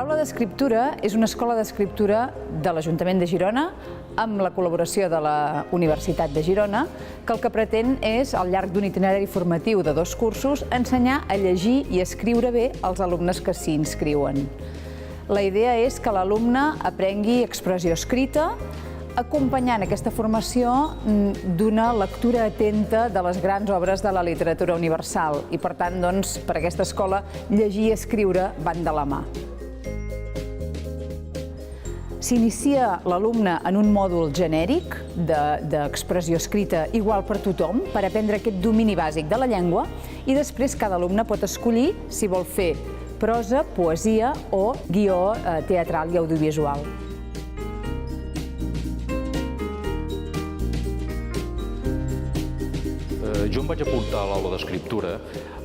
L'Aula d'Escriptura és una escola d'escriptura de l'Ajuntament de Girona amb la col·laboració de la Universitat de Girona, que el que pretén és, al llarg d'un itinerari formatiu de 2 cursos, ensenyar a llegir i escriure bé als alumnes que s'hi inscriuen. La idea és que l'alumne aprengui expressió escrita, acompanyant aquesta formació d'una lectura atenta de les grans obres de la literatura universal i, per tant, per aquesta escola, llegir i escriure van de la mà. S'inicia l'alumne en un mòdul genèric d'expressió escrita igual per tothom per aprendre aquest domini bàsic de la llengua i després cada alumne pot escollir si vol fer prosa, poesia o guió teatral i audiovisual. Jo em vaig apuntar a l'aula d'escriptura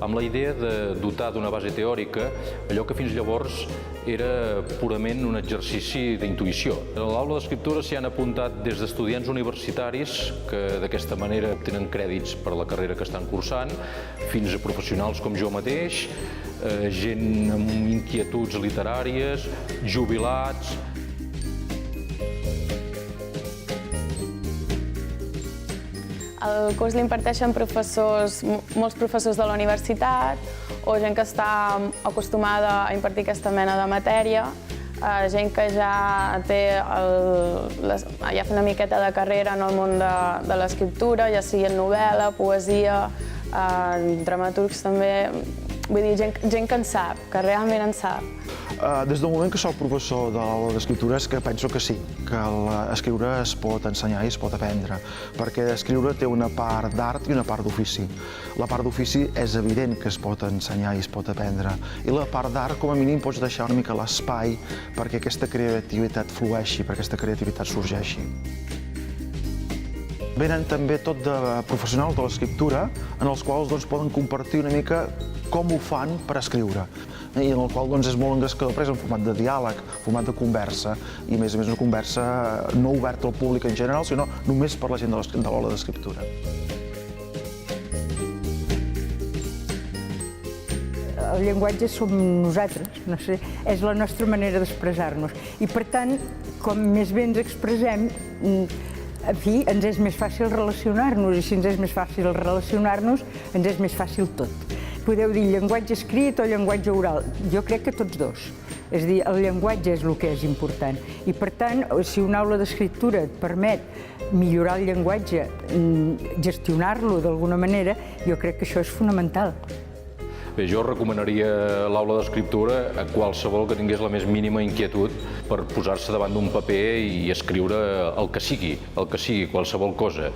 amb la idea de dotar d'una base teòrica allò que fins llavors era purament un exercici d'intuïció. A l'aula d'escriptura s'hi han apuntat des d'estudiants universitaris que d'aquesta manera obtenen crèdits per a la carrera que estan cursant, fins a professionals com jo mateix, gent amb inquietuds literàries, jubilats. El curs l'imparteixen molts professors de la universitat o gent que està acostumada a impartir aquesta mena de matèria, gent que ja fa una miqueta de carrera en el món de l'escriptura, ja sigui en novel·la, poesia, dramaturgs també, vull dir, gent que en sap, que realment en sap. Des del moment que soc professor de l'aula d'escriptura és que penso que sí, que escriure es pot ensenyar i es pot aprendre, perquè escriure té una part d'art i una part d'ofici. La part d'ofici és evident que es pot ensenyar i es pot aprendre, i la part d'art, com a mínim, pots deixar una mica l'espai perquè aquesta creativitat flueixi, perquè aquesta creativitat sorgeixi. Venen també tot de professionals de l'escriptura en els quals poden compartir una mica com ho fan per escriure i en el qual és molt engrescador perquè és en format de diàleg, format de conversa i a més una conversa no oberta al públic en general, sinó només per la gent de l'aula d'escriptura. El llenguatge som nosaltres, no sé, és la nostra manera d'expressar-nos i per tant, com més bé ens expressem, en fi, ens és més fàcil relacionar-nos i si ens és més fàcil relacionar-nos, ens és més fàcil tot. Podeu dir llenguatge escrit o llenguatge oral. Jo crec que tots dos. És a dir, el llenguatge és el que és important. I per tant, si una aula d'escriptura et permet millorar el llenguatge, gestionar-lo d'alguna manera, jo crec que això és fonamental. Bé, jo recomanaria l'aula d'escriptura a qualsevol que tingués la més mínima inquietud per posar-se davant d'un paper i escriure el que sigui, qualsevol cosa.